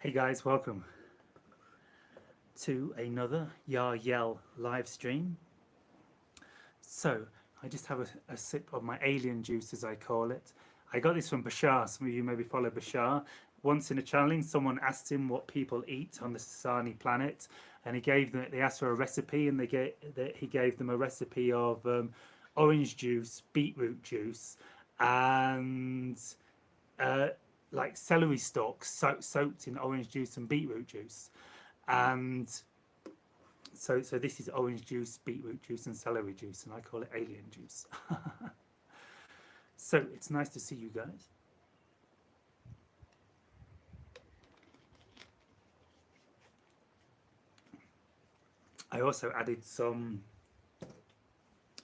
Hey guys, welcome to another Yahyel live stream. So, I just have a sip of my alien juice, as I call it. I got this from Bashar. Some of you maybe follow Bashar. Once in a challenge, someone asked him what people eat on the Sasani planet, and they asked for a recipe, and he gave them a recipe of orange juice, beetroot juice, and uh, like celery stalks soaked in orange juice and beetroot juice. And so this is orange juice, beetroot juice, and celery juice, and I call it alien juice. So it's nice to see you guys. I also added some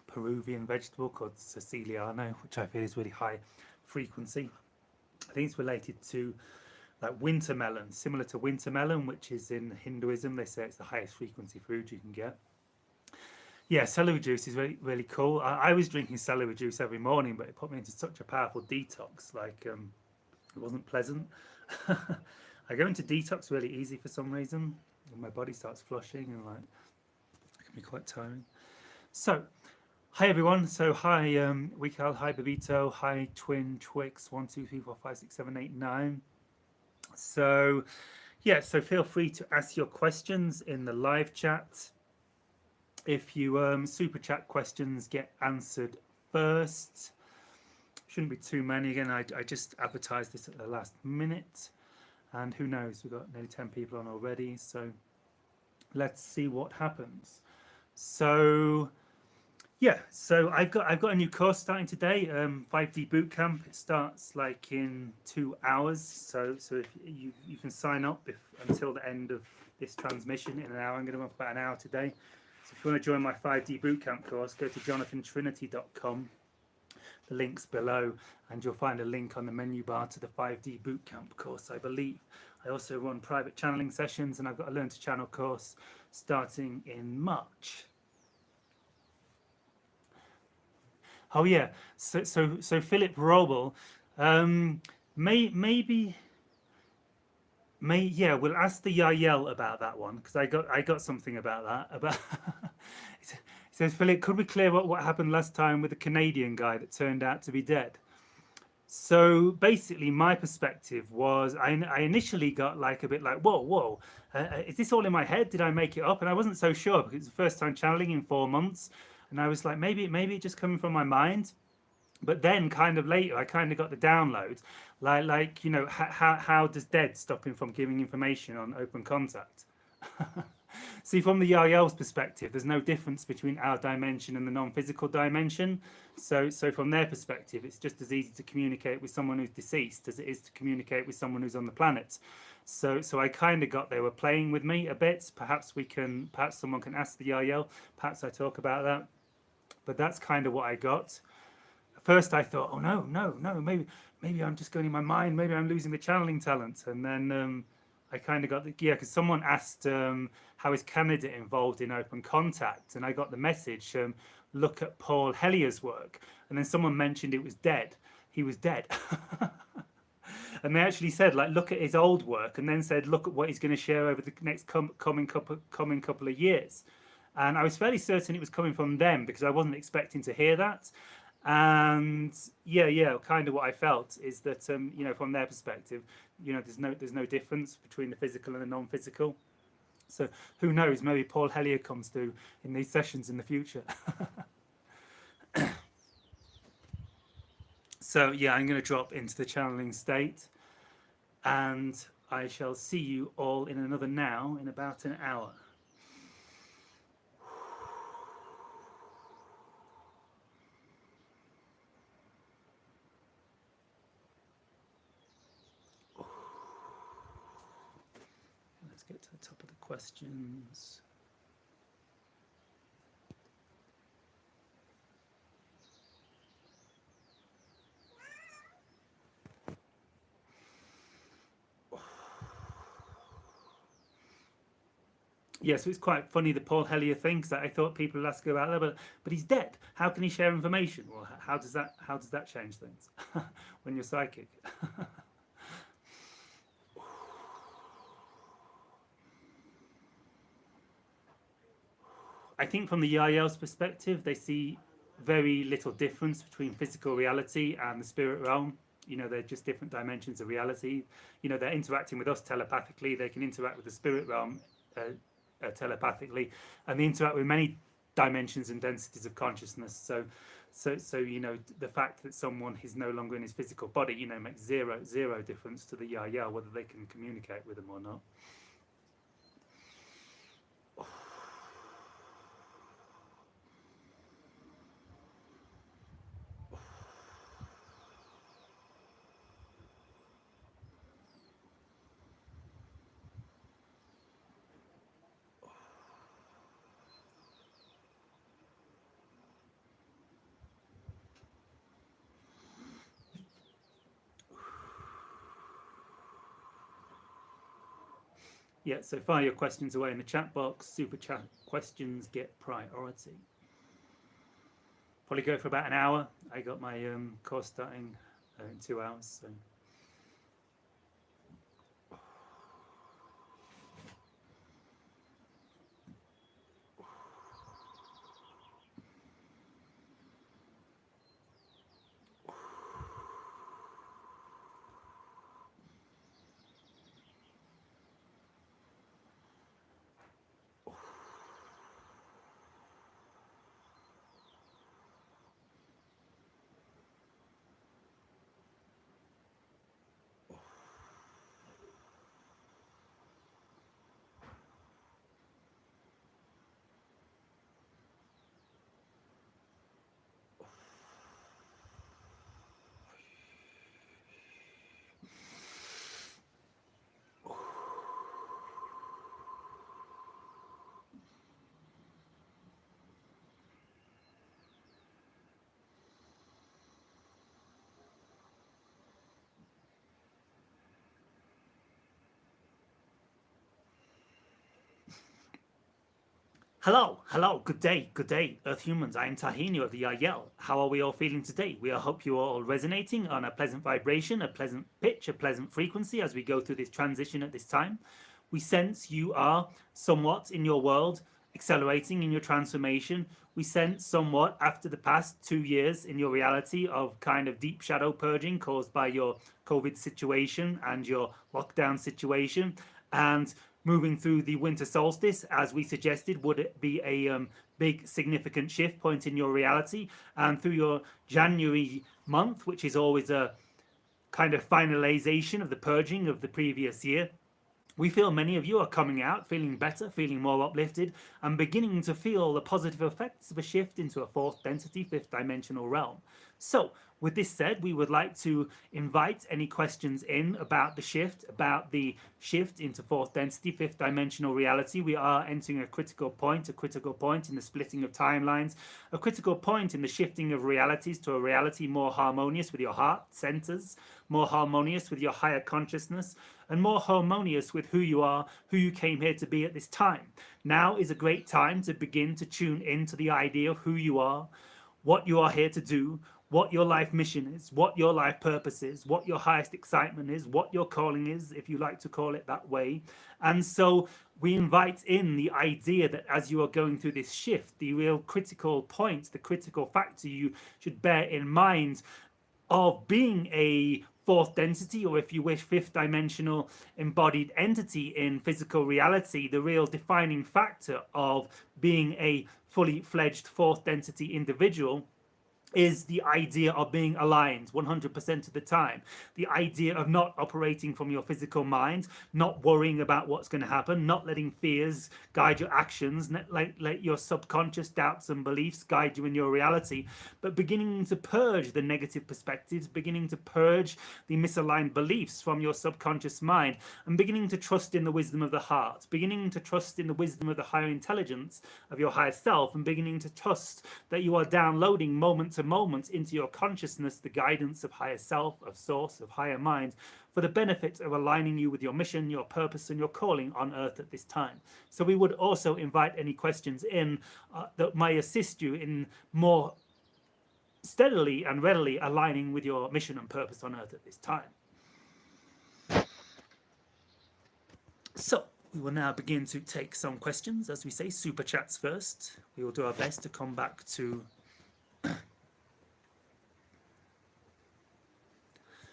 Peruvian vegetable called Siciliano, which I feel is really high frequency. I think it's related to like winter melon, similar to winter melon, which is in Hinduism. They say it's the highest frequency food you can get. Yeah, celery juice is really, really cool. I was drinking celery juice every morning, but it put me into such a powerful detox. Like, it wasn't pleasant. I go into detox really easy for some reason, and my body starts flushing, and like, it can be quite tiring. So, hi everyone. So hi Wikal, hi Babito, hi Twin Twix, 1 2 3 4 5 6 7 8 9. So yeah, so feel free to ask your questions in the live chat. If you super chat questions get answered first, shouldn't be too many. Again, I just advertised this at the last minute, and who knows, we've got nearly 10 people on already, so let's see what happens. So yeah, so I've got a new course starting today, 5D Bootcamp. It starts like in 2 hours. So if you can sign up until the end of this transmission in an hour. I'm going to run for about an hour today. So if you want to join my 5D Bootcamp course, go to jonathantrinity.com. The link's below, and you'll find a link on the menu bar to the 5D Bootcamp course, I believe. I also run private channeling sessions, and I've got a Learn to Channel course starting in March. Oh yeah, so Philip Robel, maybe we'll ask the Yahyel about that one, because I got something about that. About it says, Philip, could we clear up what happened last time with the Canadian guy that turned out to be dead? So basically, my perspective was I initially got like a bit like, whoa, is this all in my head? Did I make it up? And I wasn't so sure, because it's the first time channeling in 4 months. And I was like, maybe it just coming from my mind. But then kind of later, I kind of got the download, like you know, how does dead stop him from giving information on open contact? See, from the Yahyel's perspective, there's no difference between our dimension and the non-physical dimension. So from their perspective, it's just as easy to communicate with someone who's deceased as it is to communicate with someone who's on the planet. So I kind of got they were playing with me a bit. Perhaps someone can ask the Yahyel. Perhaps I talk about that. But that's kind of what I got. At first I thought, oh no, maybe I'm just going in my mind. Maybe I'm losing the channeling talent. And then I kind of got because someone asked how is Canada involved in open contact, and I got the message, look at Paul Hellier's work, and then someone mentioned it was dead. He was dead. And they actually said, like, look at his old work, and then said, look at what he's going to share over the next coming couple of years. And I was fairly certain it was coming from them, because I wasn't expecting to hear that. And yeah, kind of what I felt is that you know, from their perspective, you know, there's no difference between the physical and the non-physical. So who knows? Maybe Paul Hellyer comes through in these sessions in the future. So yeah, I'm going to drop into the channeling state, and I shall see you all in another now in about an hour. Let's get to the top of the questions. Yeah, so it's quite funny, the Paul Hellyer thing, because I thought people would ask about that, but he's dead. How can he share information? Well, how does that change things when you're psychic? I think from the Yahyel's perspective, they see very little difference between physical reality and the spirit realm. You know, they're just different dimensions of reality. You know, they're interacting with us telepathically. They can interact with the spirit realm telepathically, and they interact with many dimensions and densities of consciousness. So you know, the fact that someone is no longer in his physical body, you know, makes zero difference to the Yahyel, whether they can communicate with them or not. Yeah, so fire your questions away in the chat box. Super chat questions get priority. Probably go for about an hour. I got my course starting in 2 hours. So. Hello, good day, Earth humans. I am Tahini of the Yahyel. How are we all feeling today? We hope you are all resonating on a pleasant vibration, a pleasant pitch, a pleasant frequency as we go through this transition at this time. We sense you are somewhat in your world accelerating in your transformation. We sense somewhat after the past 2 years in your reality of kind of deep shadow purging caused by your COVID situation and your lockdown situation, and moving through the winter solstice, as we suggested, would it be a big significant shift point in your reality, and through your January month, which is always a kind of finalization of the purging of the previous year. We feel many of you are coming out, feeling better, feeling more uplifted, and beginning to feel the positive effects of a shift into a fourth density, fifth dimensional realm. So, with this said, we would like to invite any questions in about the shift into fourth density, fifth dimensional reality. We are entering a critical point in the splitting of timelines, a critical point in the shifting of realities to a reality more harmonious with your heart centers, more harmonious with your higher consciousness, and more harmonious with who you are, who you came here to be at this time. Now is a great time to begin to tune into the idea of who you are, what you are here to do, what your life mission is, what your life purpose is, what your highest excitement is, what your calling is, if you like to call it that way. And so we invite in the idea that as you are going through this shift, the real critical point, the critical factor you should bear in mind of being a fourth density, or if you wish, fifth dimensional embodied entity in physical reality, the real defining factor of being a fully fledged fourth density individual is the idea of being aligned 100% of the time. The idea of not operating from your physical mind, not worrying about what's going to happen, not letting fears guide your actions, let your subconscious doubts and beliefs guide you in your reality, but beginning to purge the negative perspectives, beginning to purge the misaligned beliefs from your subconscious mind, and beginning to trust in the wisdom of the heart, beginning to trust in the wisdom of the higher intelligence of your higher self, and beginning to trust that you are downloading moment to moment into your consciousness the guidance of higher self, of source, of higher mind, for the benefit of aligning you with your mission, your purpose, and your calling on earth at this time. So we would also invite any questions in that may assist you in more steadily and readily aligning with your mission and purpose on earth at this time. So We will now begin to take some questions. As we say, super chats first. We will do our best to come back to...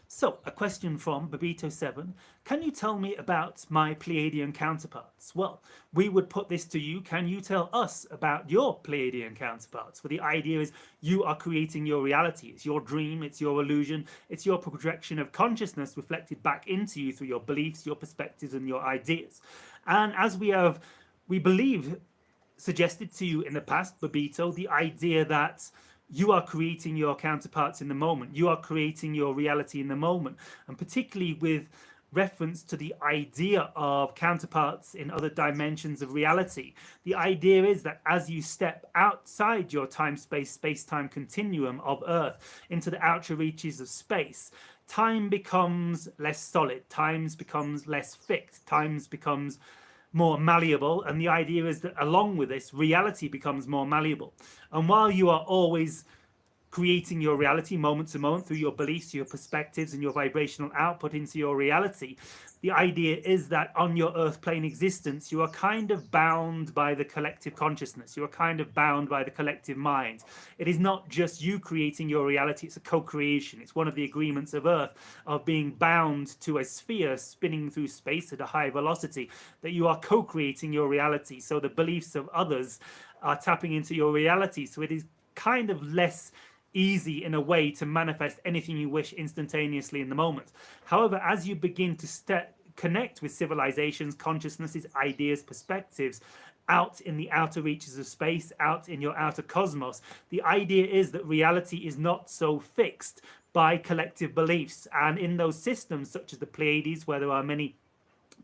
So, a question from Babito7. Can you tell me about my Pleiadian counterparts? Well, we would put this to you. Can you tell us about your Pleiadian counterparts? Well, the idea is you are creating your reality. It's your dream, it's your illusion, it's your projection of consciousness reflected back into you through your beliefs, your perspectives, and your ideas. And as we believe, suggested to you in the past, Babito, the idea that you are creating your counterparts in the moment. You are creating your reality in the moment. And particularly with reference to the idea of counterparts in other dimensions of reality, the idea is that as you step outside your time-space, space-time continuum of Earth into the outer reaches of space, time becomes less solid, time becomes less fixed, time becomes more malleable, and the idea is that along with this, reality becomes more malleable. And while you are always creating your reality moment to moment through your beliefs, your perspectives, and your vibrational output into your reality, the idea is that on your earth plane existence, you are kind of bound by the collective consciousness. You are kind of bound by the collective mind. It is not just you creating your reality, it's a co-creation. It's one of the agreements of Earth of being bound to a sphere spinning through space at a high velocity, that you are co-creating your reality. So the beliefs of others are tapping into your reality. So it is kind of less easy in a way to manifest anything you wish instantaneously in the moment. However, as you begin to connect with civilizations, consciousnesses, ideas, perspectives out in the outer reaches of space, out in your outer cosmos, the idea is that reality is not so fixed by collective beliefs. And in those systems, such as the Pleiades, where there are many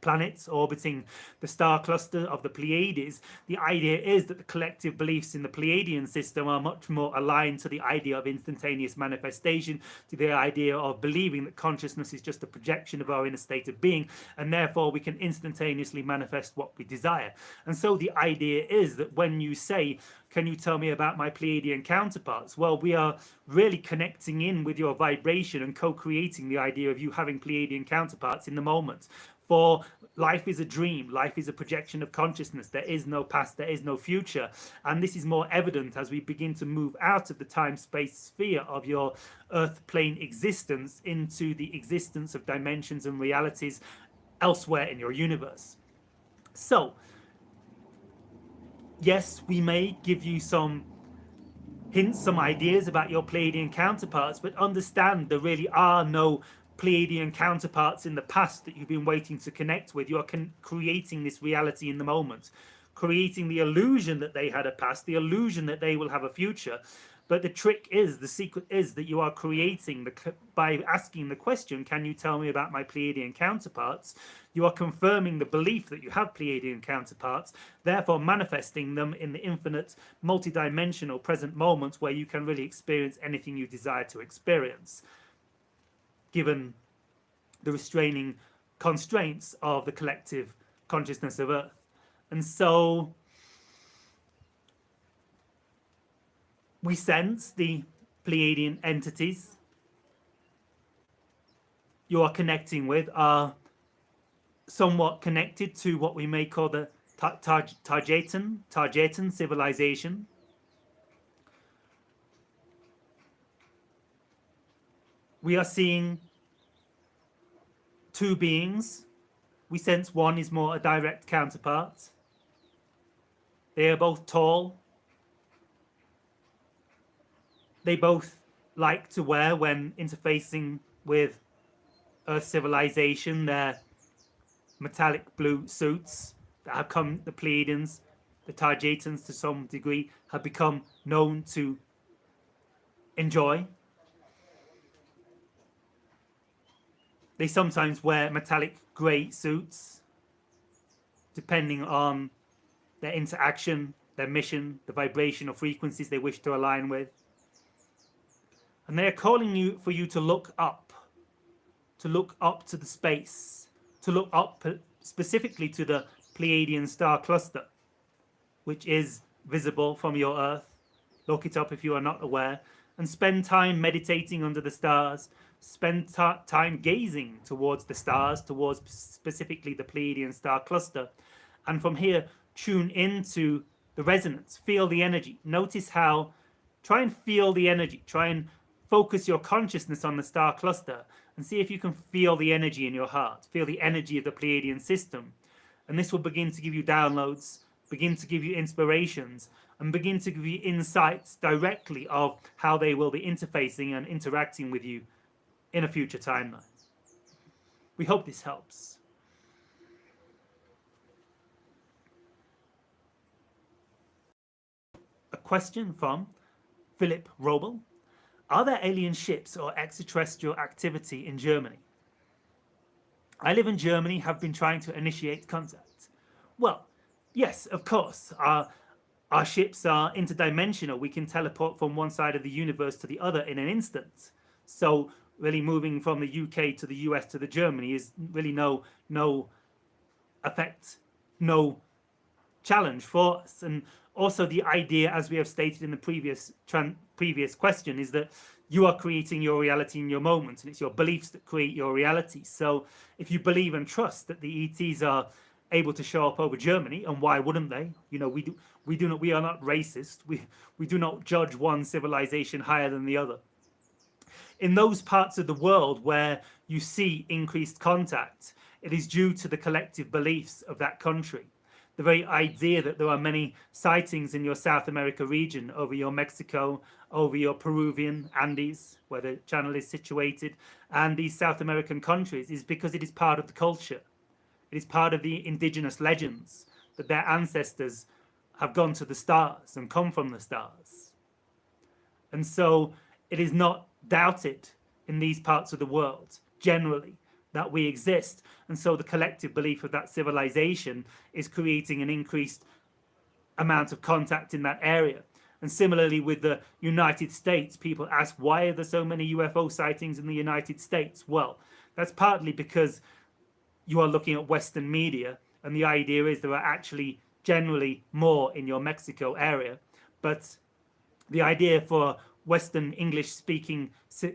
planets orbiting the star cluster of the Pleiades, the idea is that the collective beliefs in the Pleiadian system are much more aligned to the idea of instantaneous manifestation, to the idea of believing that consciousness is just a projection of our inner state of being, and therefore we can instantaneously manifest what we desire. And so the idea is that when you say, can you tell me about my Pleiadian counterparts? Well, we are really connecting in with your vibration and co-creating the idea of you having Pleiadian counterparts in the moment. For life is a dream, life is a projection of consciousness. There is no past, there is no future. And this is more evident as we begin to move out of the time-space sphere of your earth plane existence into the existence of dimensions and realities elsewhere in your universe. So, yes, we may give you some hints, some ideas about your Pleiadian counterparts, but understand there really are no Pleiadian counterparts in the past that you've been waiting to connect with. You are creating this reality in the moment, creating the illusion that they had a past, the illusion that they will have a future. But the trick is, the secret is that you are creating, by asking the question, can you tell me about my Pleiadian counterparts? You are confirming the belief that you have Pleiadian counterparts, therefore manifesting them in the infinite, multidimensional present moment where you can really experience anything you desire to experience, given the restraining constraints of the collective consciousness of Earth. And so we sense the Pleiadian entities you are connecting with are somewhat connected to what we may call the Targetan civilization. We are seeing two beings. We sense one is more a direct counterpart. They are both tall. They both like to wear, when interfacing with Earth civilization, their metallic blue suits that have come, the Pleiadians, the Targetans to some degree, have become known to enjoy. They sometimes wear metallic grey suits, depending on their interaction, their mission, the vibration or frequencies they wish to align with. And they are calling you for you to look up to the space, to look up specifically to the Pleiadian star cluster, which is visible from your Earth. Look it up if you are not aware, and spend time meditating under the stars, spend time gazing towards the stars, towards specifically the Pleiadian star cluster. And from here, tune into the resonance, feel the energy. Notice how, try and feel the energy, try and focus your consciousness on the star cluster and see if you can feel the energy in your heart, feel the energy of the Pleiadian system. And this will begin to give you downloads, begin to give you inspirations, and begin to give you insights directly of how they will be interfacing and interacting with you in a future timeline. We hope this helps. A question from Philip Robel. Are there alien ships or extraterrestrial activity in Germany? I live in Germany, have been trying to initiate contact. Well, yes, of course. Our ships are interdimensional. We can teleport from one side of the universe to the other in an instant. So really moving from the UK to the US to the Germany is really no effect, no challenge for us. And also the idea, as we have stated in the previous question, is that you are creating your reality in your moment, and it's your beliefs that create your reality. So if you believe and trust that the ETs are able to show up over Germany, and why wouldn't they? You know, we are not racist. We do not judge one civilization higher than the other. In those parts of the world where you see increased contact, it is due to the collective beliefs of that country. The very idea that there are many sightings in your South America region, over your Mexico, over your Peruvian Andes, where the channel is situated, and these South American countries, is because it is part of the culture. It is part of the indigenous legends that their ancestors have gone to the stars and come from the stars. And so it is not doubted in these parts of the world, generally, that we exist. And so the collective belief of that civilization is creating an increased amount of contact in that area. And similarly with the United States, people ask, why are there so many UFO sightings in the United States? Well, that's partly because you are looking at Western media, and the idea is there are actually generally more in your Mexico area. But the idea for Western English-speaking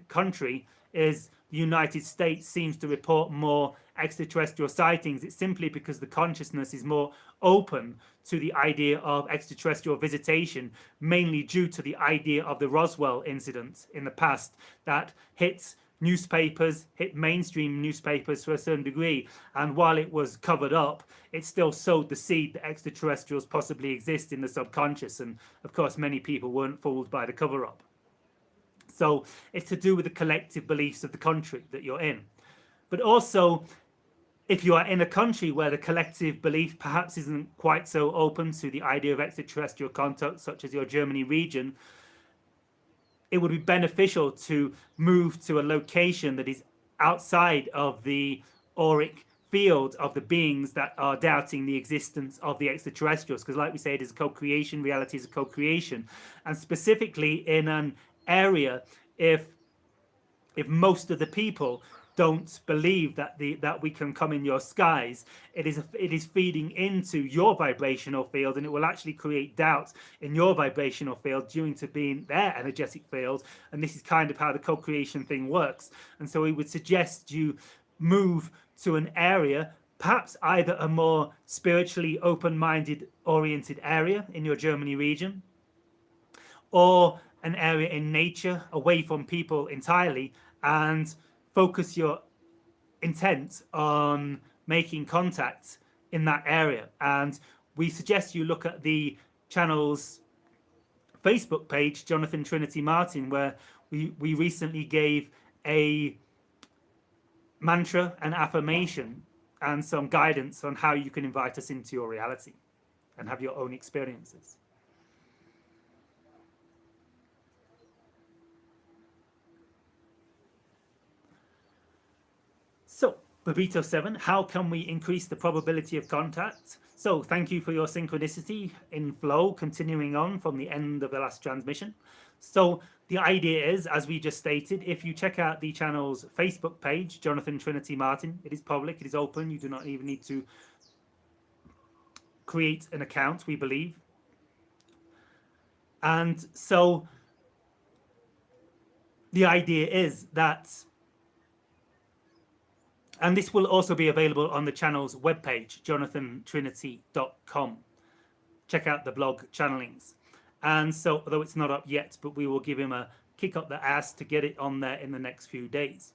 country is the United States seems to report more extraterrestrial sightings. It's simply because the consciousness is more open to the idea of extraterrestrial visitation, mainly due to the idea of the Roswell incident in the past that hit newspapers, hit mainstream newspapers to a certain degree, and while it was covered up, it still sowed the seed that extraterrestrials possibly exist in the subconscious. And of course, many people weren't fooled by the cover-up. So it's to do with the collective beliefs of the country that you're in. But also, if you are in a country where the collective belief perhaps isn't quite so open to the idea of extraterrestrial contact, such as your Germany region, it would be beneficial to move to a location that is outside of the auric field of the beings that are doubting the existence of the extraterrestrials. Because like we say, it is a co-creation, reality is a co-creation. And specifically in an area, if most of the people don't believe that we can come in your skies, it is feeding into your vibrational field, and it will actually create doubt in your vibrational field due to being their energetic field. And this is kind of how the co-creation thing works. And so we would suggest you move to an area, perhaps either a more spiritually open-minded oriented area in your Germany region, or an area in nature away from people entirely, and focus your intent on making contact in that area. And we suggest you look at the channel's Facebook page, Jonathan Trinity Martin, where we recently gave a mantra and affirmation and some guidance on how you can invite us into your reality and have your own experiences. So, Babito7, how can we increase the probability of contact? So, thank you for your synchronicity in flow, continuing on from the end of the last transmission. So, the idea is, as we just stated, if you check out the channel's Facebook page, Jonathan Trinity Martin, it is public, it is open, you do not even need to create an account, we believe. And so, the idea is that And this will also be available on the channel's webpage, jonathantrinity.com. Check out the blog channelings. And so, although it's not up yet, but we will give him a kick up the ass to get it on there in the next few days.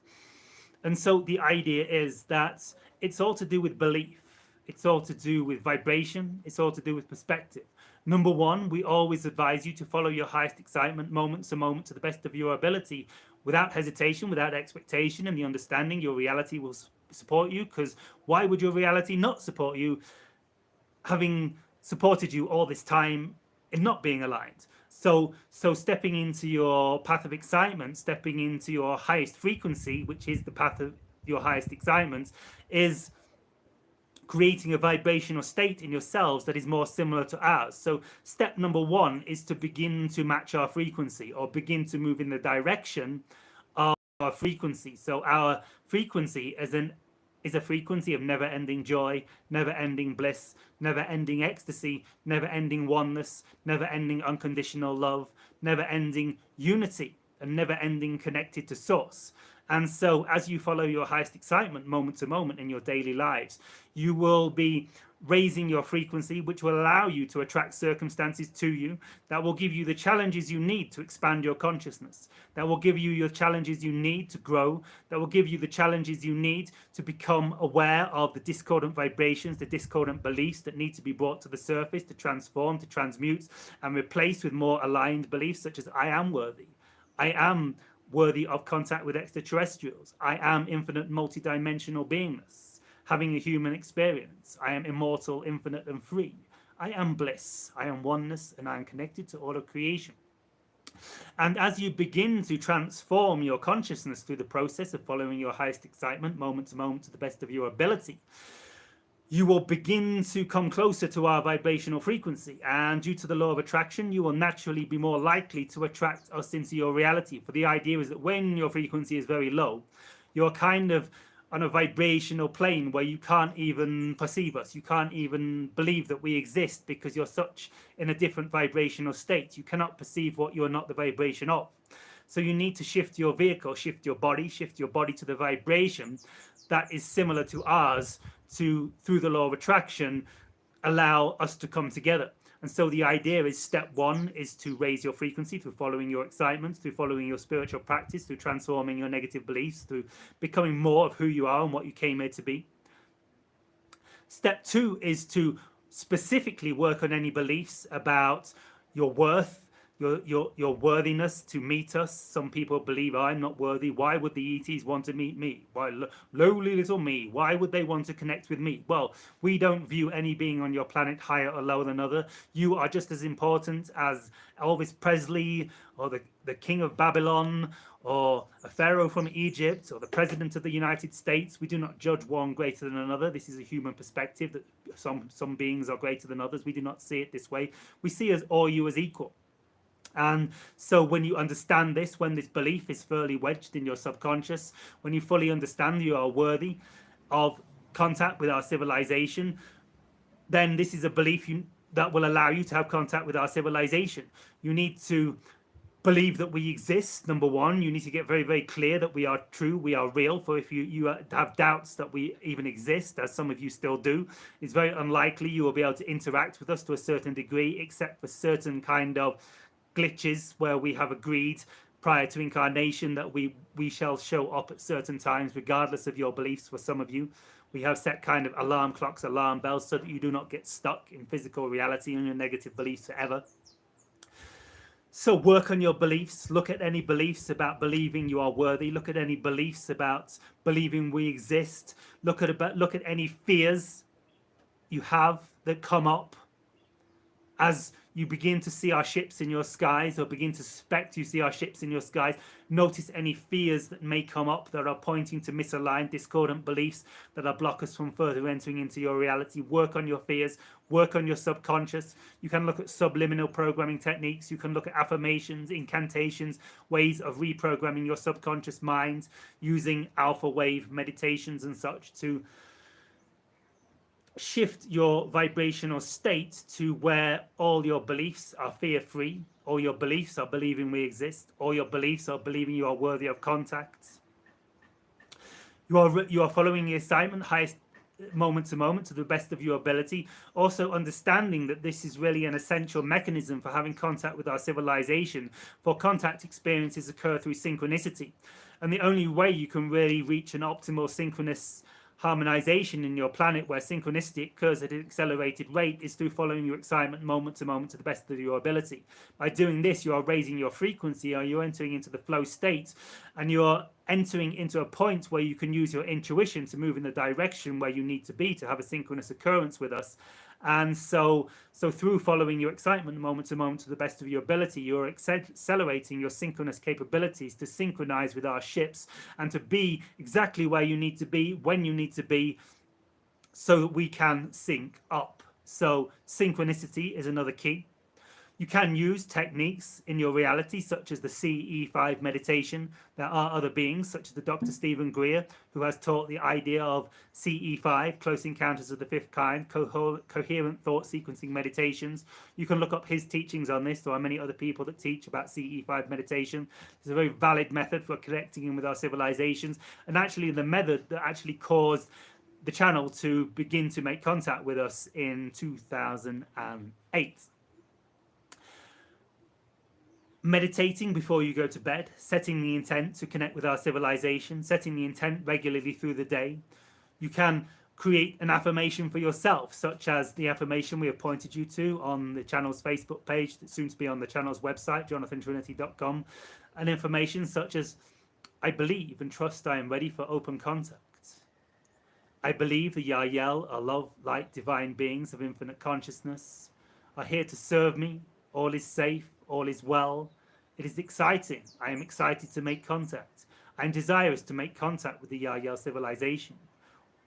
And so the idea is that it's all to do with belief. It's all to do with vibration. It's all to do with perspective. Number one, we always advise you to follow your highest excitement moment to moment to the best of your ability, without hesitation, without expectation, and the understanding your reality will support you. Because why would your reality not support you, having supported you all this time in not being aligned? So stepping into your path of excitement, stepping into your highest frequency, which is the path of your highest excitement, is creating a vibrational state in yourselves that is more similar to ours. So step number one is to begin to match our frequency, or begin to move in the direction of our frequency. So our frequency is a frequency of never-ending joy, never-ending bliss, never-ending ecstasy, never-ending oneness, never-ending unconditional love, never-ending unity, and never-ending connected to source. And so as you follow your highest excitement moment to moment in your daily lives, you will be raising your frequency, which will allow you to attract circumstances to you that will give you the challenges you need to expand your consciousness, that will give you your challenges you need to grow, that will give you the challenges you need to become aware of the discordant vibrations, the discordant beliefs that need to be brought to the surface, to transform, to transmute, and replace with more aligned beliefs such as I am worthy, I am worthy of contact with extraterrestrials, I am infinite multidimensional beingness, having a human experience, I am immortal, infinite and free, I am bliss, I am oneness, and I am connected to all of creation. And as you begin to transform your consciousness through the process of following your highest excitement moment to moment to the best of your ability, you will begin to come closer to our vibrational frequency, and due to the law of attraction, you will naturally be more likely to attract us into your reality. For the idea is that when your frequency is very low, you're kind of on a vibrational plane where you can't even perceive us, you can't even believe that we exist, because you're such in a different vibrational state. You cannot perceive what you're not the vibration of. So you need to shift your vehicle, shift your body to the vibration that is similar to ours, to, through the law of attraction, allow us to come together. And so the idea is, step one is to raise your frequency through following your excitement, through following your spiritual practice, through transforming your negative beliefs, through becoming more of who you are and what you came here to be. Step two is to specifically work on any beliefs about your worth, your worthiness to meet us. Some people believe I'm not worthy. Why would the ETs want to meet me? Why, lowly little me, why would they want to connect with me? Well, we don't view any being on your planet higher or lower than other. You are just as important as Elvis Presley, or the king of Babylon, or a pharaoh from Egypt, or the president of the United States. We do not judge one greater than another. This is a human perspective, that some beings are greater than others. We do not see it this way. We see all you as equal. And so when you understand this, when this belief is firmly wedged in your subconscious, when you fully understand you are worthy of contact with our civilization, then this is a belief that will allow you to have contact with our civilization. You need to believe that we exist. Number one, you need to get very, very clear that we are true, we are real. For if you have doubts that we even exist, as some of you still do, it's very unlikely you will be able to interact with us to a certain degree, except for certain kind of glitches where we have agreed prior to incarnation that we shall show up at certain times, regardless of your beliefs. For some of you, we have set kind of alarm clocks, alarm bells, so that you do not get stuck in physical reality and your negative beliefs forever. So work on your beliefs. Look at any beliefs about believing you are worthy. Look at any beliefs about believing we exist. Look at any fears you have that come up as you begin to see our ships in your skies, or begin to suspect you see our ships in your skies. Notice any fears that may come up that are pointing to misaligned, discordant beliefs that are block us from further entering into your reality. Work on your fears, work on your subconscious. You can look at subliminal programming techniques. You can look at affirmations, incantations, ways of reprogramming your subconscious mind using alpha wave meditations and such to shift your vibrational state to where all your beliefs are fear-free, all your beliefs are believing we exist, all your beliefs are believing you are worthy of contact. You are following the assignment highest moment to moment to the best of your ability, also understanding that this is really an essential mechanism for having contact with our civilization, for contact experiences occur through synchronicity, and the only way you can really reach an optimal synchronous harmonization in your planet where synchronicity occurs at an accelerated rate is through following your excitement moment to moment to the best of your ability. By doing this, you are raising your frequency, or you're entering into the flow state, and you're entering into a point where you can use your intuition to move in the direction where you need to be to have a synchronous occurrence with us. And so through following your excitement moment to the best of your ability, you're accelerating your synchronous capabilities to synchronize with our ships and to be exactly where you need to be, when you need to be, so that we can sync up. So synchronicity is another key. You can use techniques in your reality, such as the CE5 meditation. There are other beings, such as the Dr. Stephen Greer, who has taught the idea of CE5, Close Encounters of the Fifth Kind, coherent thought sequencing meditations. You can look up his teachings on this. There are many other people that teach about CE5 meditation. It's a very valid method for connecting in with our civilizations, and actually the method that actually caused the channel to begin to make contact with us in 2008. Meditating before you go to bed, setting the intent to connect with our civilization, setting the intent regularly through the day. You can create an affirmation for yourself, such as the affirmation we have pointed you to on the channel's Facebook page, that's soon to be on the channel's website, jonathantrinity.com, and information such as, I believe and trust I am ready for open contact. I believe the Yahyel are love, light, divine beings of infinite consciousness, are here to serve me. All is safe, all is well. It is exciting. I am excited to make contact. I am desirous to make contact with the Yahyel civilization.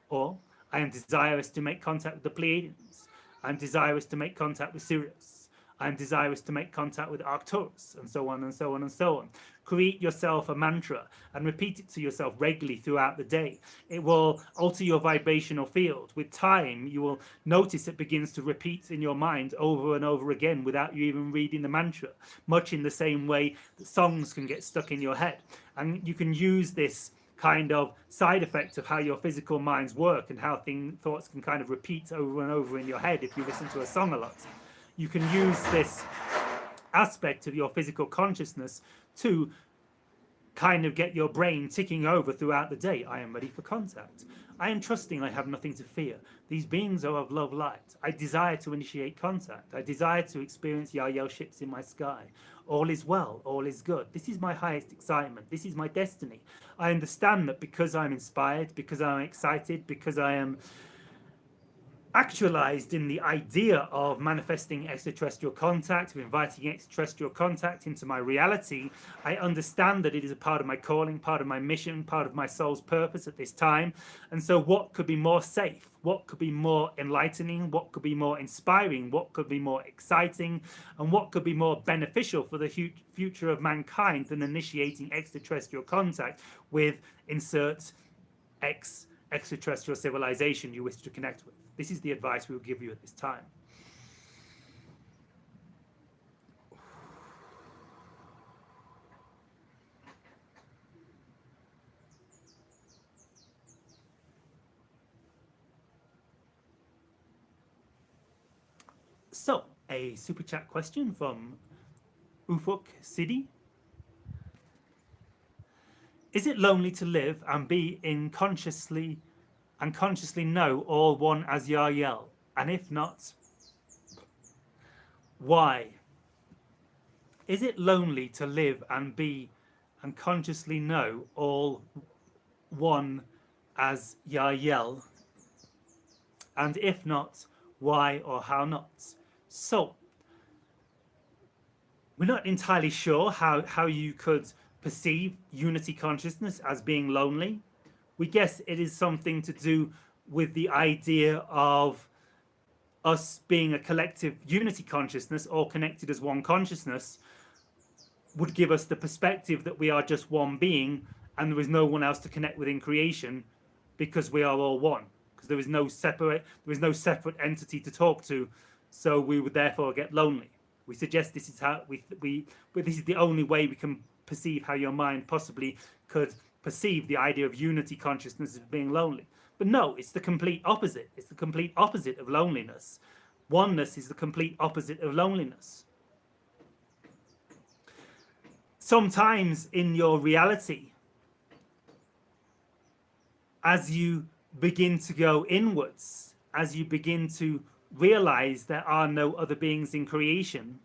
Or, I am desirous to make contact with the Pleiadians. I am desirous to make contact with Sirius. I am desirous to make contact with Arcturus, and so on and so on and so on. Create yourself a mantra and repeat it to yourself regularly throughout the day. It will alter your vibrational field. With time, you will notice it begins to repeat in your mind over and over again without you even reading the mantra, much in the same way that songs can get stuck in your head. And you can use this kind of side effect of how your physical minds work and how thoughts can kind of repeat over and over in your head if you listen to a song a lot. You can use this aspect of your physical consciousness to kind of get your brain ticking over throughout the day. I am ready for contact. I am trusting I have nothing to fear. These beings are of love light. I desire to initiate contact. I desire to experience Yahyel ships in my sky. All is well. All is good. This is my highest excitement. This is my destiny. I understand that because I'm inspired, because I'm excited, because I am actualized in the idea of manifesting extraterrestrial contact, of inviting extraterrestrial contact into my reality, I understand that it is a part of my calling, part of my mission, part of my soul's purpose at this time. And so what could be more safe? What could be more enlightening? What could be more inspiring? What could be more exciting? And what could be more beneficial for the future of mankind than initiating extraterrestrial contact with insert extraterrestrial civilization you wish to connect with? This is the advice we will give you at this time. So, a super chat question from Ufuk Sidi. Is it lonely to live and be consciously know all one as Yahyel? And if not, why? Is it lonely to live and be and consciously know all one as Yahyel? And if not, why or how not? So, we're not entirely sure how you could perceive unity consciousness as being lonely. We guess it is something to do with the idea of us being a collective unity consciousness, all connected as one consciousness, would give us the perspective that we are just one being and there is no one else to connect with in creation because we are all one, because there is no separate entity to talk to, so we would therefore get lonely. We suggest this is how this is the only way we can perceive how your mind possibly could perceive the idea of unity consciousness as being lonely. But no, it's the complete opposite. It's the complete opposite of loneliness. Oneness is the complete opposite of loneliness. Sometimes in your reality, as you begin to go inwards, as you begin to realize there are no other beings in creation,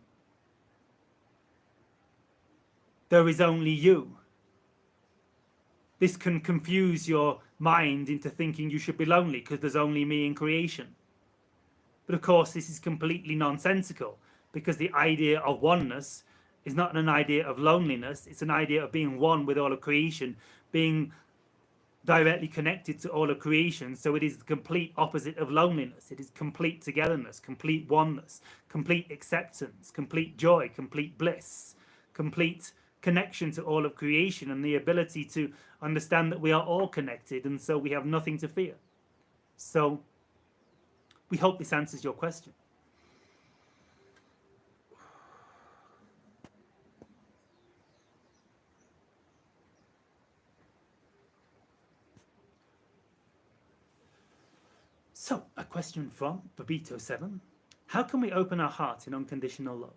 there is only you. This can confuse your mind into thinking you should be lonely because there's only me in creation. But of course, this is completely nonsensical, because the idea of oneness is not an idea of loneliness. It's an idea of being one with all of creation, being directly connected to all of creation. So it is the complete opposite of loneliness. It is complete togetherness, complete oneness, complete acceptance, complete joy, complete bliss, complete connection to all of creation, and the ability to understand that we are all connected, and so we have nothing to fear. So we hope this answers your question. So, a question from Babito7. How can we open our heart in unconditional love?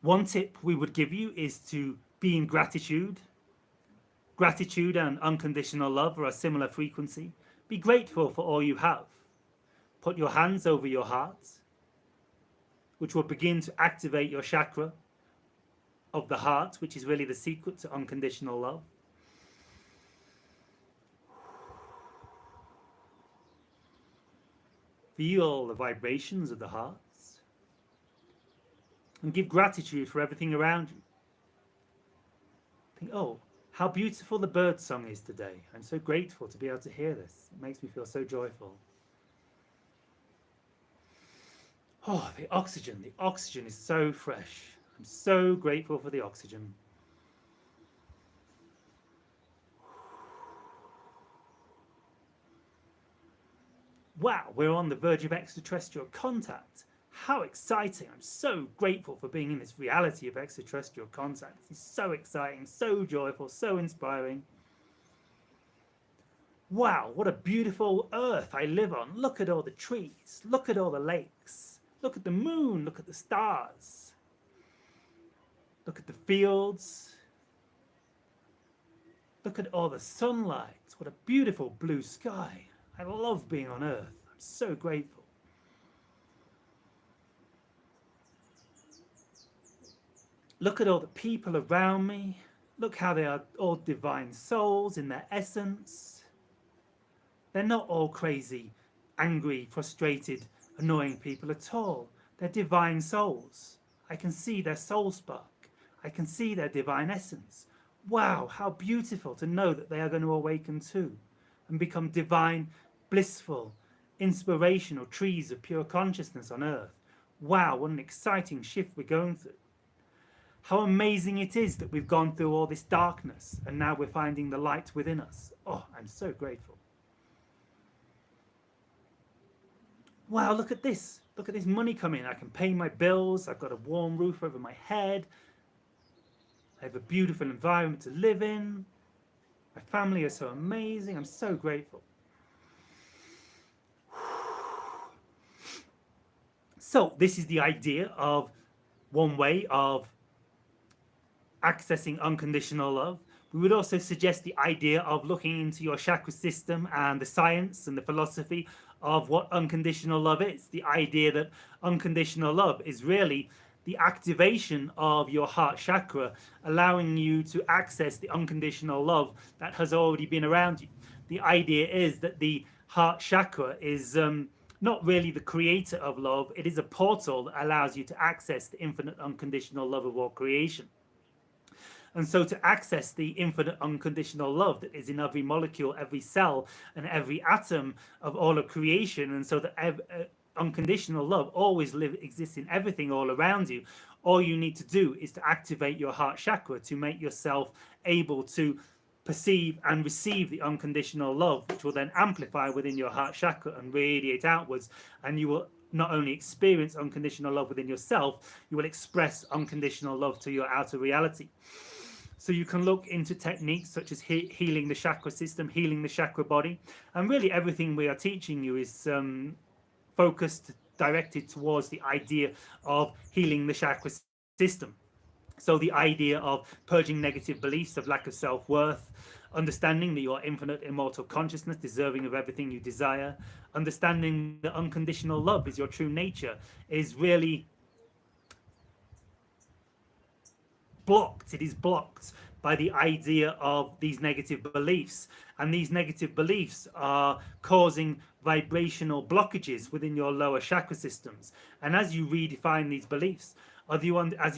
One tip we would give you is to be in gratitude. Gratitude and unconditional love are a similar frequency. Be grateful for all you have. Put your hands over your heart, which will begin to activate your chakra of the heart, which is really the secret to unconditional love. Feel the vibrations of the heart and give gratitude for everything around you. Think, oh, how beautiful the bird song is today. I'm so grateful to be able to hear this. It makes me feel so joyful. Oh, the oxygen. The oxygen is so fresh. I'm so grateful for the oxygen. Wow, we're on the verge of extraterrestrial contact. How exciting. I'm so grateful for being in this reality of extraterrestrial contact. This is so exciting, so joyful, so inspiring. Wow, what a beautiful earth I live on. Look at all the trees. Look at all the lakes. Look at the moon. Look at the stars. Look at the fields. Look at all the sunlight. What a beautiful blue sky. I love being on Earth. I'm so grateful. Look at all the people around me. Look how they are all divine souls in their essence. They're not all crazy, angry, frustrated, annoying people at all. They're divine souls. I can see their soul spark. I can see their divine essence. Wow, how beautiful to know that they are going to awaken too and become divine, blissful, inspirational trees of pure consciousness on Earth. Wow, what an exciting shift we're going through. How amazing it is that we've gone through all this darkness and now we're finding the light within us. Oh, I'm so grateful. Wow, look at this. Look at this money coming. I can pay my bills. I've got a warm roof over my head. I have a beautiful environment to live in. My family is so amazing. I'm so grateful. So this is the idea of one way of accessing unconditional love. We would also suggest the idea of looking into your chakra system and the science and the philosophy of what unconditional love is. The idea that unconditional love is really the activation of your heart chakra, allowing you to access the unconditional love that has already been around you. The idea is that the heart chakra is not really the creator of love. It is a portal that allows you to access the infinite unconditional love of all creation. And so to access the infinite unconditional love that is in every molecule, every cell, and every atom of all of creation, and so that unconditional love always exists in everything all around you, all you need to do is to activate your heart chakra to make yourself able to perceive and receive the unconditional love, which will then amplify within your heart chakra and radiate outwards, and you will not only experience unconditional love within yourself, you will express unconditional love to your outer reality. So you can look into techniques such as healing the chakra system, healing the chakra body, and really everything we are teaching you is focused, directed towards the idea of healing the chakra system. So the idea of purging negative beliefs of lack of self-worth, understanding that you are infinite immortal consciousness, deserving of everything you desire, understanding that unconditional love is your true nature, is really blocked. It is blocked by the idea of these negative beliefs, and these negative beliefs are causing vibrational blockages within your lower chakra systems. And as you redefine these beliefs, as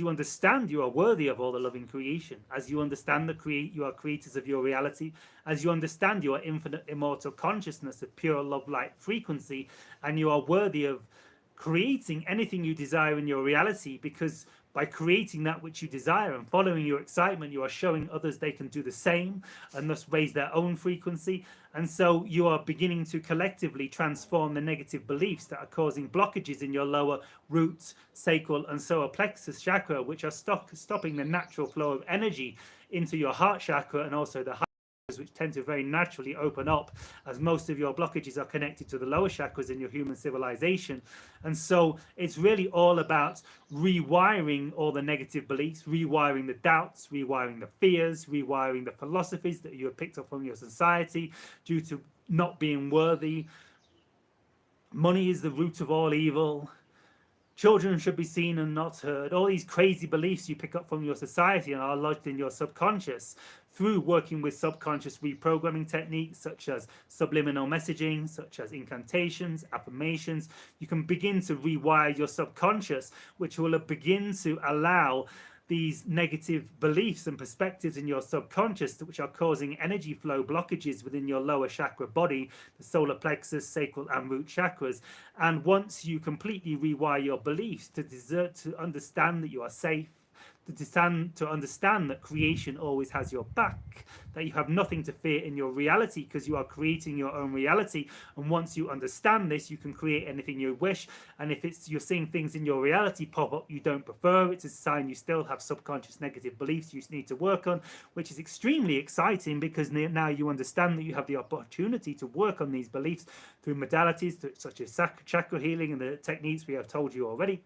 you understand you are worthy of all the loving creation, as you understand that you are creators of your reality, as you understand you are infinite immortal consciousness of pure love light frequency, and you are worthy of creating anything you desire in your reality, because by creating that which you desire and following your excitement, you are showing others they can do the same and thus raise their own frequency. And so you are beginning to collectively transform the negative beliefs that are causing blockages in your lower root, sacral, and solar plexus chakra, which are stopping the natural flow of energy into your heart chakra and also the which tend to very naturally open up, as most of your blockages are connected to the lower chakras in your human civilization. And so it's really all about rewiring all the negative beliefs, rewiring the doubts, rewiring the fears, rewiring the philosophies that you have picked up from your society due to not being worthy. Money is the root of all evil. Children should be seen and not heard. All these crazy beliefs you pick up from your society and are lodged in your subconscious through working with subconscious reprogramming techniques such as subliminal messaging, such as incantations, affirmations. You can begin to rewire your subconscious, which will begin to allow these negative beliefs and perspectives in your subconscious, which are causing energy flow blockages within your lower chakra body, the solar plexus, sacral, and root chakras. And once you completely rewire your beliefs to understand that you are safe, to understand that creation always has your back, that you have nothing to fear in your reality because you are creating your own reality. And once you understand this, you can create anything you wish. And if you're seeing things in your reality pop up you don't prefer, it's a sign you still have subconscious negative beliefs you need to work on, which is extremely exciting because now you understand that you have the opportunity to work on these beliefs through modalities such as chakra healing and the techniques we have told you already.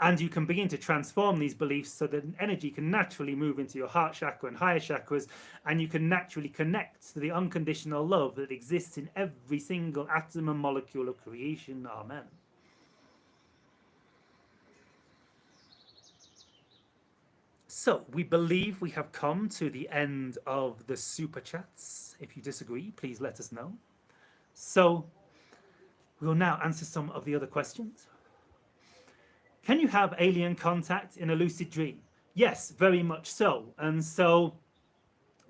And you can begin to transform these beliefs so that energy can naturally move into your heart chakra and higher chakras, and you can naturally connect to the unconditional love that exists in every single atom and molecule of creation. Amen. So we believe we have come to the end of the super chats. If you disagree, please let us know. So we'll now answer some of the other questions. Can you have alien contact in a lucid dream? Yes, very much so. And so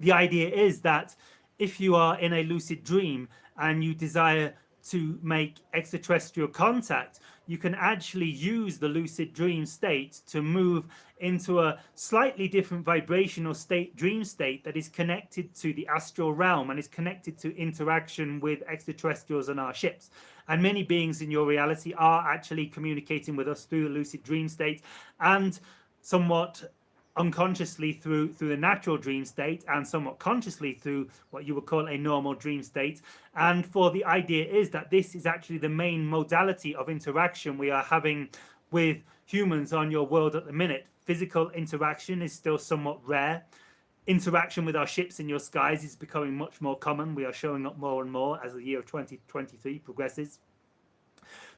the idea is that if you are in a lucid dream and you desire to make extraterrestrial contact, you can actually use the lucid dream state to move into a slightly different vibrational state, dream state, that is connected to the astral realm and is connected to interaction with extraterrestrials and our ships. And many beings in your reality are actually communicating with us through the lucid dream state, and somewhat unconsciously through the natural dream state, and somewhat consciously through what you would call a normal dream state. And for the idea is that this is actually the main modality of interaction we are having with humans on your world at the minute. Physical interaction is still somewhat rare. Interaction with our ships in your skies is becoming much more common. We are showing up more and more as the year of 2023 progresses.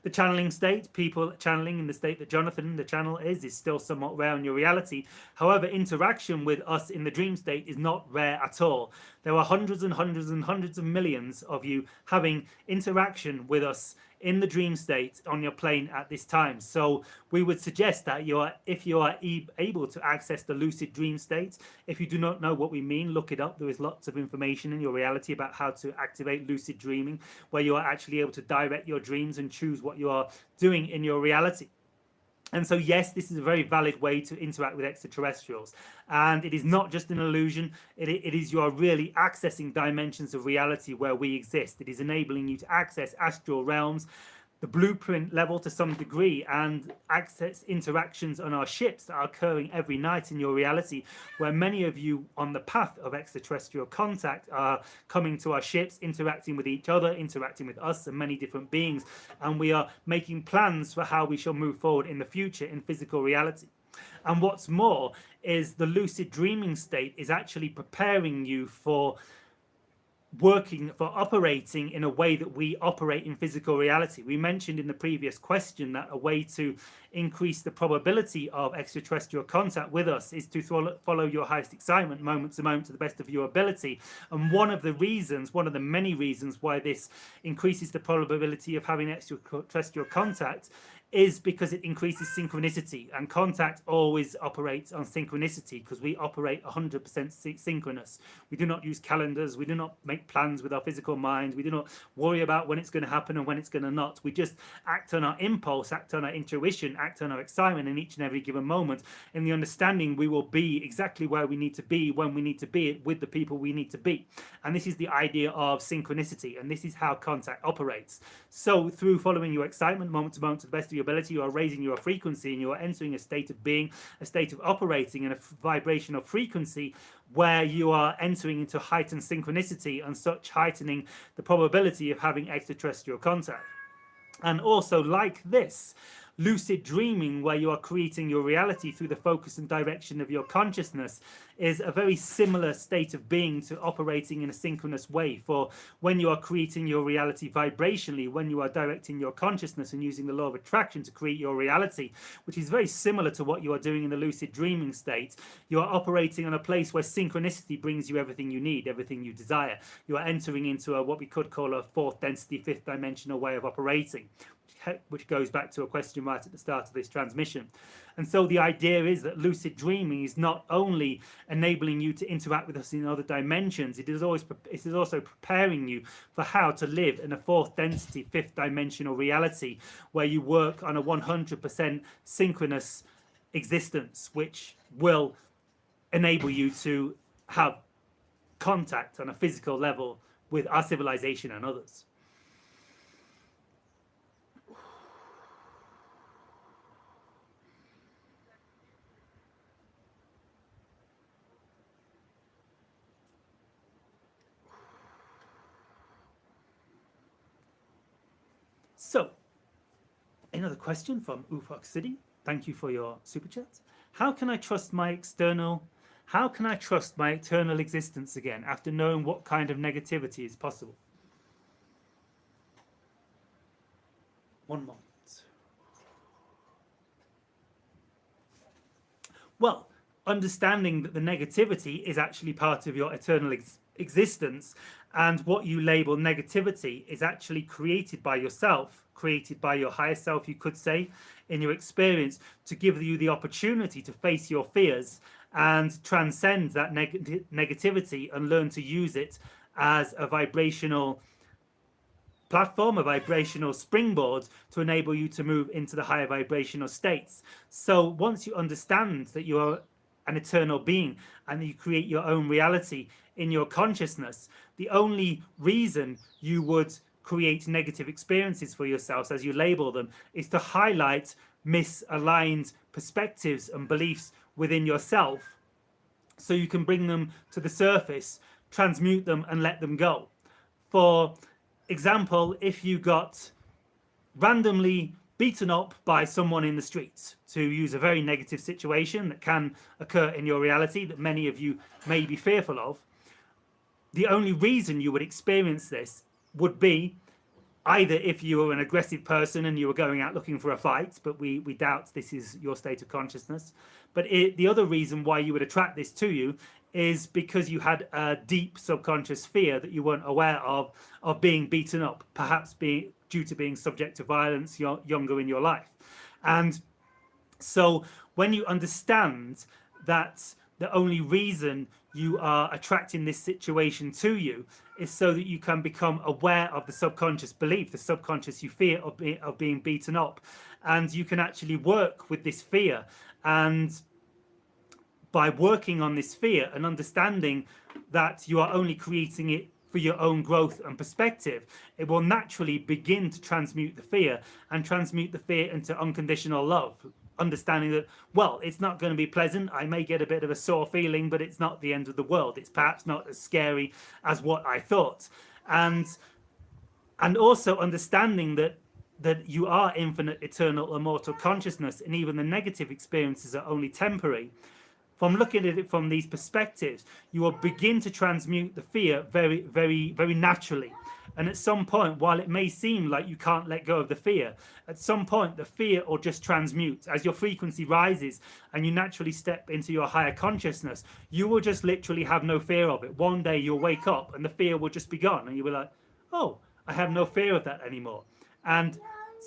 The channeling state, people channeling in the state that Jonathan, the channel, is still somewhat rare in your reality. However, interaction with us in the dream state is not rare at all. There are hundreds and hundreds and hundreds of millions of you having interaction with us in the dream state on your plane at this time. So we would suggest that if you are able to access the lucid dream state, if you do not know what we mean, look it up. There is lots of information in your reality about how to activate lucid dreaming, where you are actually able to direct your dreams and choose what you are doing in your reality. And so, yes, this is a very valid way to interact with extraterrestrials. And it is not just an illusion. It is you are really accessing dimensions of reality where we exist. It is enabling you to access astral realms, the blueprint level to some degree, and access interactions on our ships that are occurring every night in your reality, where many of you on the path of extraterrestrial contact are coming to our ships, interacting with each other, interacting with us and many different beings, and we are making plans for how we shall move forward in the future in physical reality. And what's more is the lucid dreaming state is actually preparing you for operating in a way that we operate in physical reality. We mentioned in the previous question that a way to increase the probability of extraterrestrial contact with us is to follow your highest excitement moment to moment to the best of your ability. And one of the many reasons why this increases the probability of having extraterrestrial contact is because it increases synchronicity, and contact always operates on synchronicity because we operate 100% synchronous. We do not use calendars, we do not make plans with our physical mind, we do not worry about when it's going to happen and when it's going to not. We just act on our impulse, act on our intuition, act on our excitement in each and every given moment, in the understanding we will be exactly where we need to be when we need to be it with the people we need to be. And this is the idea of synchronicity, and this is how contact operates. So through following your excitement moment to moment to the best of your ability, you are raising your frequency and you are entering a state of being, a state of operating in a vibrational frequency where you are entering into heightened synchronicity, and such heightening the probability of having extraterrestrial contact. And also, like this, lucid dreaming, where you are creating your reality through the focus and direction of your consciousness, is a very similar state of being to operating in a synchronous way. For when you are creating your reality vibrationally, when you are directing your consciousness and using the law of attraction to create your reality, which is very similar to what you are doing in the lucid dreaming state, you are operating on a place where synchronicity brings you everything you need, everything you desire. You are entering into what we could call a fourth density, fifth dimensional way of operating, which goes back to a question right at the start of this transmission. And so the idea is that lucid dreaming is not only enabling you to interact with us in other dimensions, it is also preparing you for how to live in a fourth density, fifth dimensional reality, where you work on a 100% synchronous existence, which will enable you to have contact on a physical level with our civilization and others. So, another question from Ufak City. Thank you for your super chat. How can I trust my eternal existence again after knowing what kind of negativity is possible? One moment. Well, understanding that the negativity is actually part of your eternal existence, and what you label negativity is actually created by yourself, created by your higher self, you could say, in your experience, to give you the opportunity to face your fears and transcend that negativity and learn to use it as a vibrational platform, a vibrational springboard to enable you to move into the higher vibrational states. So once you understand that you are an eternal being and you create your own reality in your consciousness, the only reason you would create negative experiences for yourselves, as you label them, is to highlight misaligned perspectives and beliefs within yourself, so you can bring them to the surface, transmute them and let them go. For example, if you got randomly beaten up by someone in the streets, to use a very negative situation that can occur in your reality that many of you may be fearful of, the only reason you would experience this would be either if you were an aggressive person and you were going out looking for a fight, but we doubt this is your state of consciousness. But the other reason why you would attract this to you is because you had a deep subconscious fear that you weren't aware of being beaten up, perhaps due to being subject to violence younger in your life. And so when you understand that the only reason you are attracting this situation to you is so that you can become aware of the subconscious belief, the subconscious you fear of being beaten up, and you can actually work with this fear. And by working on this fear and understanding that you are only creating it for your own growth and perspective, it will naturally begin to transmute the fear and transmute the fear into unconditional love. Understanding that, well, it's not going to be pleasant. I may get a bit of a sore feeling, but it's not the end of the world. It's perhaps not as scary as what I thought. And also understanding that you are infinite, eternal, immortal consciousness, and even the negative experiences are only temporary. From looking at it from these perspectives, you will begin to transmute the fear very, very, very naturally. And at some point, while it may seem like you can't let go of the fear, at some point the fear will just transmute. As your frequency rises and you naturally step into your higher consciousness, you will just literally have no fear of it. One day you'll wake up and the fear will just be gone, and you'll be like, oh, I have no fear of that anymore. And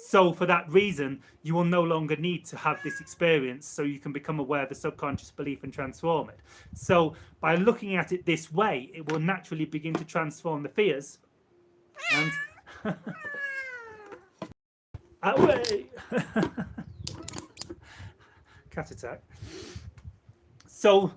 so for that reason, you will no longer need to have this experience, so you can become aware of the subconscious belief and transform it. So by looking at it this way, it will naturally begin to transform the fears. And away. Cat attack. So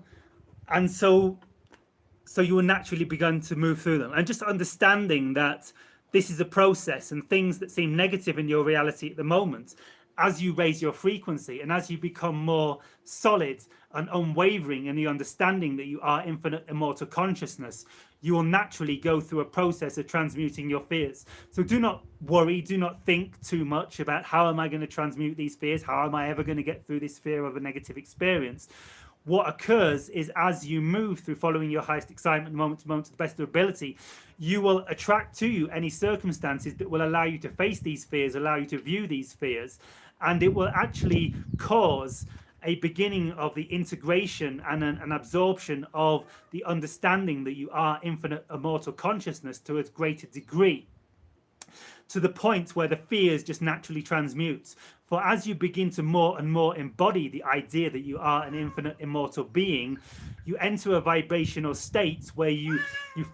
you will naturally begin to move through them, and just understanding that this is a process, and things that seem negative in your reality at the moment, as you raise your frequency and as you become more solid and unwavering in the understanding that you are infinite immortal consciousness, you will naturally go through a process of transmuting your fears. So do not worry, do not think too much about how am I going to transmute these fears, how am I ever going to get through this fear of a negative experience. What occurs is, as you move through following your highest excitement moment to moment to the best of ability, you will attract to you any circumstances that will allow you to face these fears, allow you to view these fears, and it will actually cause a beginning of the integration and an absorption of the understanding that you are infinite immortal consciousness to a greater degree, to the point where the fears just naturally transmute. For as you begin to more and more embody the idea that you are an infinite immortal being, you enter a vibrational state where you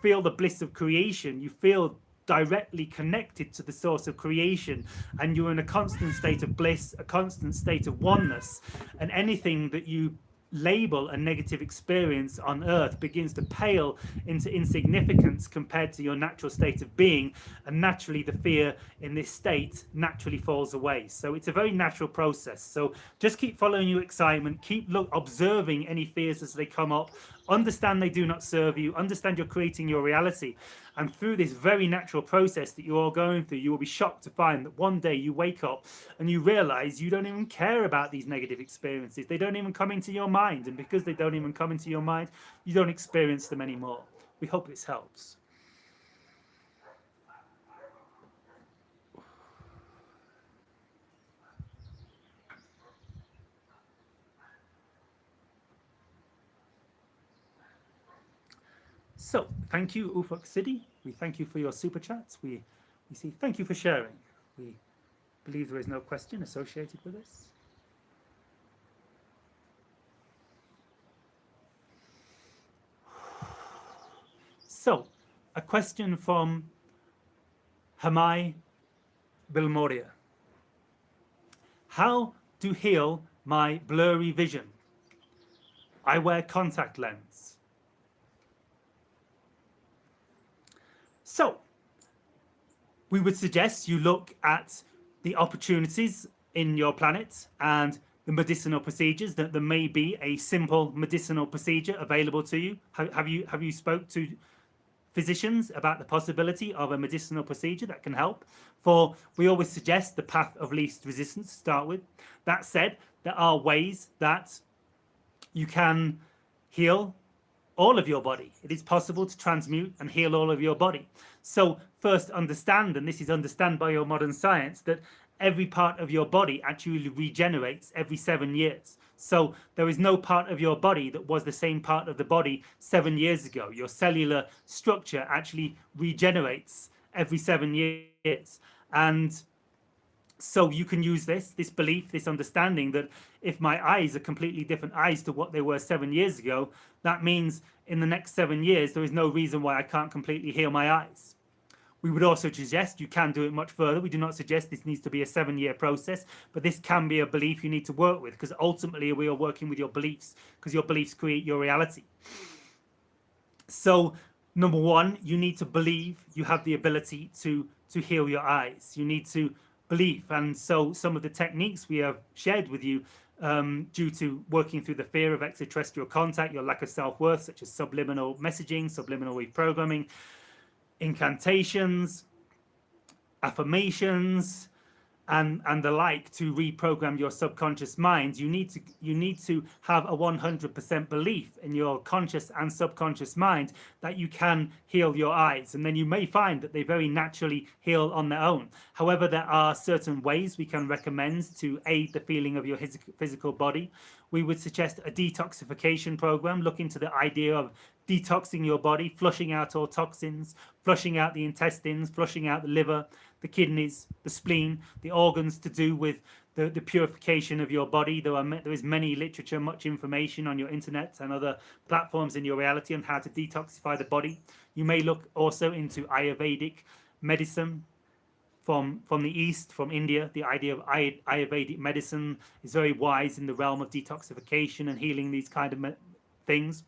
feel the bliss of creation, you feel directly connected to the source of creation, and you're in a constant state of bliss, a constant state of oneness, and anything that you label a negative experience on earth begins to pale into insignificance compared to your natural state of being, and naturally the fear in this state naturally falls away. So it's a very natural process. So just keep following your excitement, keep observing any fears as they come up, understand they do not serve you, understand you're creating your reality, and through this very natural process that you're all going through, you will be shocked to find that one day you wake up and you realize you don't even care about these negative experiences. They don't even come into your mind, and because they don't even come into your mind, you don't experience them anymore. We hope this helps. So, thank you, Ufuk City. We thank you for your super chats. We see. Thank you for sharing. We believe there is no question associated with this. So, a question from Hamai Bilmoria. How to heal my blurry vision? I wear contact lens. So, we would suggest you look at the opportunities in your planet and the medicinal procedures, that there may be a simple medicinal procedure available to you. Have you spoke to physicians about the possibility of a medicinal procedure that can help? For we always suggest the path of least resistance to start with. That said, there are ways that you can heal all of your body. It is possible to transmute and heal all of your body. So first understand, and this is understand by your modern science, that every part of your body actually regenerates every 7 years. So there is no part of your body that was the same part of the body 7 years ago. Your cellular structure actually regenerates every 7 years. And so you can use this belief, this understanding that if my eyes are completely different eyes to what they were 7 years ago, that means in the next 7 years, there is no reason why I can't completely heal my eyes. We would also suggest you can do it much further. We do not suggest this needs to be a 7-year process, but this can be a belief you need to work with, because ultimately we are working with your beliefs, because your beliefs create your reality. So Number one, you need to believe you have the ability to heal your eyes. You need to believe. And so some of the techniques we have shared with you, due to working through the fear of extraterrestrial contact, your lack of self-worth, such as subliminal messaging, subliminal reprogramming, incantations, affirmations, and the like, to reprogram your subconscious mind, you need to have a 100% belief in your conscious and subconscious mind that you can heal your eyes, and then you may find that they very naturally heal on their own. However, there are certain ways we can recommend to aid the feeling of your physical body. We would suggest a detoxification program. Look into the idea of detoxing your body, flushing out all toxins, flushing out the intestines, flushing out the liver, the kidneys, the spleen, the organs to do with the purification of your body. There is many literature, much information on your internet and other platforms in your reality on how to detoxify the body. You may look also into Ayurvedic medicine from the East, from India. The idea of Ayurvedic medicine is very wise in the realm of detoxification and healing these kind of things.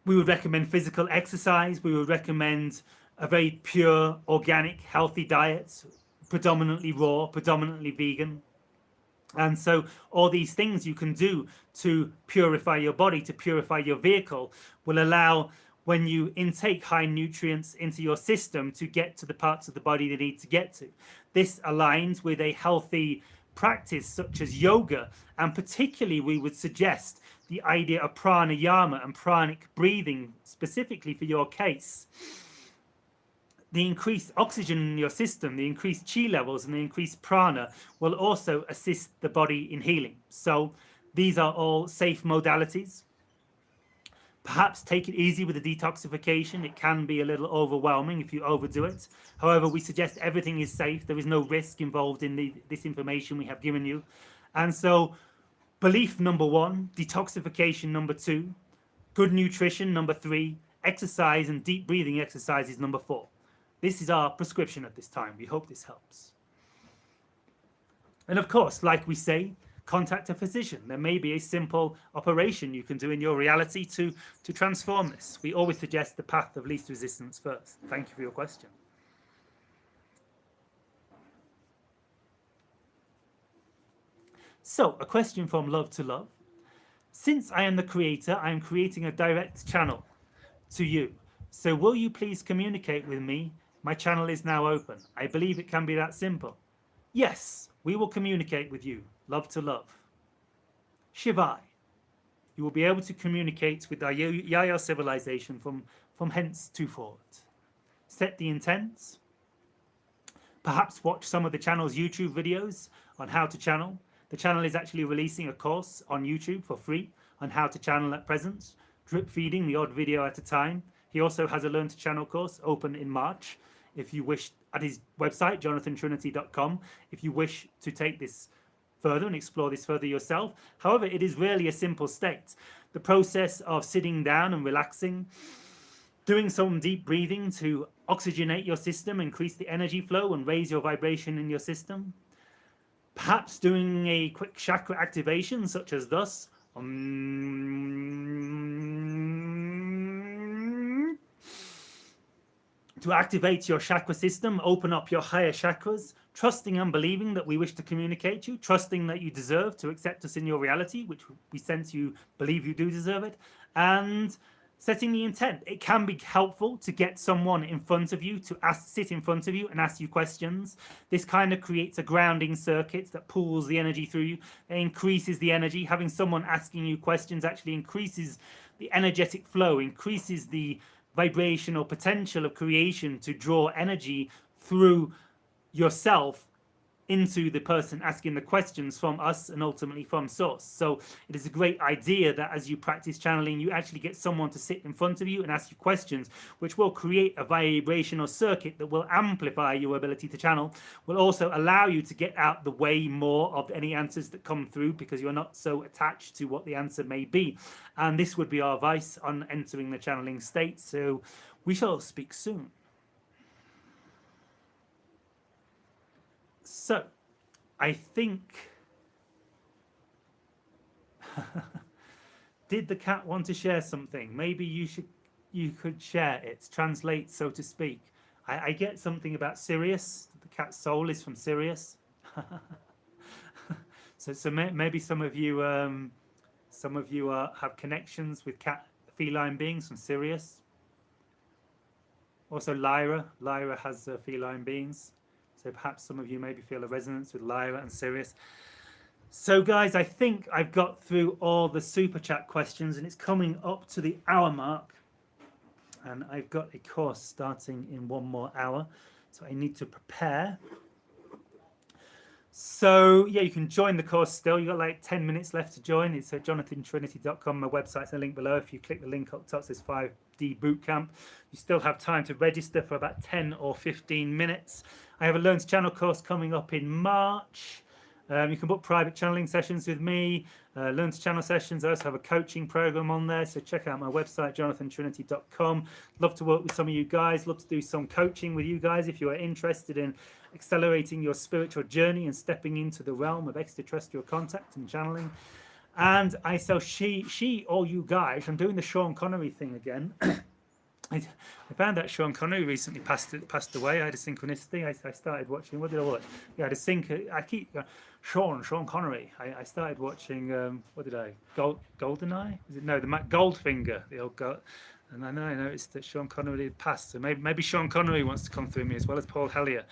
We would recommend physical exercise. We would recommend a very pure, organic, healthy diet, predominantly raw, predominantly vegan. And so all these things you can do to purify your body, to purify your vehicle, will allow, when you intake high nutrients into your system, to get to the parts of the body they need to get to. This aligns with a healthy practice such as yoga, and particularly we would suggest the idea of pranayama and pranic breathing, specifically for your case. The increased oxygen in your system, the increased chi levels, and the increased prana will also assist the body in healing. So these are all safe modalities. Perhaps take it easy with the detoxification. It can be a little overwhelming if you overdo it. However, we suggest everything is safe. There is no risk involved in this information we have given you. And so belief, number one; detoxification, number two; good nutrition, number three; exercise and deep breathing exercises, number four. This is our prescription at this time. We hope this helps. And of course, like we say, contact a physician. There may be a simple operation you can do in your reality to transform this. We always suggest the path of least resistance first. Thank you for your question. So, a question from Love to Love. Since I am the creator, I am creating a direct channel to you. So will you please communicate with me? My channel is now open. I believe it can be that simple. Yes, we will communicate with you. Love to Love. Shivai. You will be able to communicate with our Yahyel civilization from hence to forward. Set the intents. Perhaps watch some of the channel's YouTube videos on how to channel. The channel is actually releasing a course on YouTube for free on how to channel at present, drip feeding the odd video at a time. He also has a Learn to Channel course open in March, if you wish, at his website, jonathantrinity.com, if you wish to take this further and explore this further yourself. However, it is really a simple state. The process of sitting down and relaxing, doing some deep breathing to oxygenate your system, increase the energy flow and raise your vibration in your system. Perhaps doing a quick chakra activation such as thus. To activate your chakra system, open up your higher chakras, trusting and believing that we wish to communicate you, trusting that you deserve to accept us in your reality, which we sense you believe you do deserve it, and setting the intent. It can be helpful to get someone in front of you, to sit in front of you and ask you questions. This kind of creates a grounding circuit that pulls the energy through you. It increases the energy. Having someone asking you questions actually increases the energetic flow, increases the vibrational potential of creation to draw energy through yourself into the person asking the questions from us and ultimately from source. So it is a great idea that as you practice channeling, you actually get someone to sit in front of you and ask you questions, which will create a vibrational circuit that will amplify your ability to channel, will also allow you to get out the way more of any answers that come through because you're not so attached to what the answer may be. And this would be our advice on entering the channeling state. So we shall speak soon. So, I think, did the cat want to share something? Maybe you should you could share it, translate, so to speak. I get something about Sirius. The cat's soul is from Sirius. So maybe some of you have connections with cat feline beings from Sirius. Also Lyra has feline beings. So perhaps some of you maybe feel a resonance with Lyra and Sirius. So guys, I think I've got through all the super chat questions, and it's coming up to the hour mark. And I've got a course starting in 1 more hour, so I need to prepare. So yeah, you can join the course still. You've got like 10 minutes left to join. It's at jonathantrinity.com. My website's in the link below. If you click the link up top, it says 5D Bootcamp. You still have time to register for about 10 or 15 minutes. I have a Learn to Channel course coming up in March. You can book private channeling sessions with me, Learn to Channel sessions. I also have a coaching program on there, so check out my website, jonathantrinity.com. Love to work with some of you guys, love to do some coaching with you guys if you are interested in accelerating your spiritual journey and stepping into the realm of extraterrestrial contact and channeling. And I sell she or you guys. I'm doing the Sean Connery thing again. I found out Sean Connery recently passed away. I had a synchronicity. I started watching. What did I watch? Yeah, I had a I keep Sean Connery. I started watching. What did I? Goldeneye? Is it no? The Goldfinger. The old gold. And I noticed that Sean Connery had passed. So maybe Sean Connery wants to come through me as well as Paul Hellyer.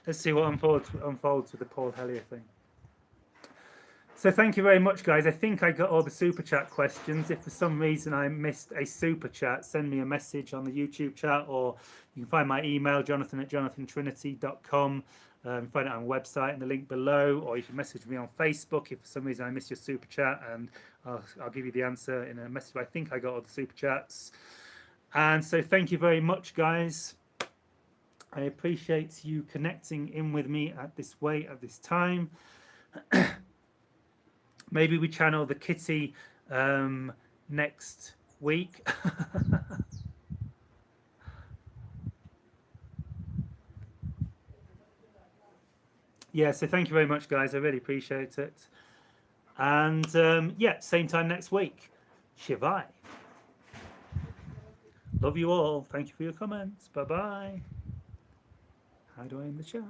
Let's see what unfolds with the Paul Hellyer thing. So thank you very much, guys. I think I got all the super chat questions. If for some reason I missed a super chat, send me a message on the YouTube chat, or you can find my email, jonathan@jonathantrinity.com. You can find it on my website in the link below, or you can message me on Facebook if for some reason I missed your super chat, and I'll give you the answer in a message. I think I got all the super chats. And so thank you very much, guys. I appreciate you connecting in with me at this time. Maybe we channel the kitty next week. Yeah, so thank you very much, guys. I really appreciate it. And yeah, same time next week. Shivai. Love you all. Thank you for your comments. Bye-bye. How do I end the chat?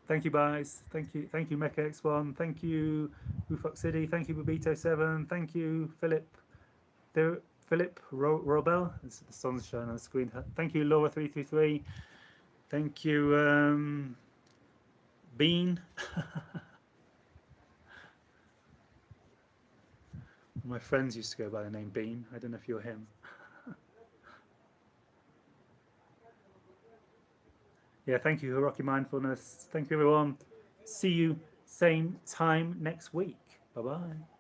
Thank you, guys. Thank you, Mecha X1. Thank you, Ufox City. Thank you, Babito7. Thank you, Philip Robel. The sun's shining on the screen. Thank you, Laura333. Thank you, Bean. My friends used to go by the name Bean. I don't know if you're him. Yeah, thank you, Hiroki Mindfulness. Thank you, everyone. See you same time next week. Bye-bye.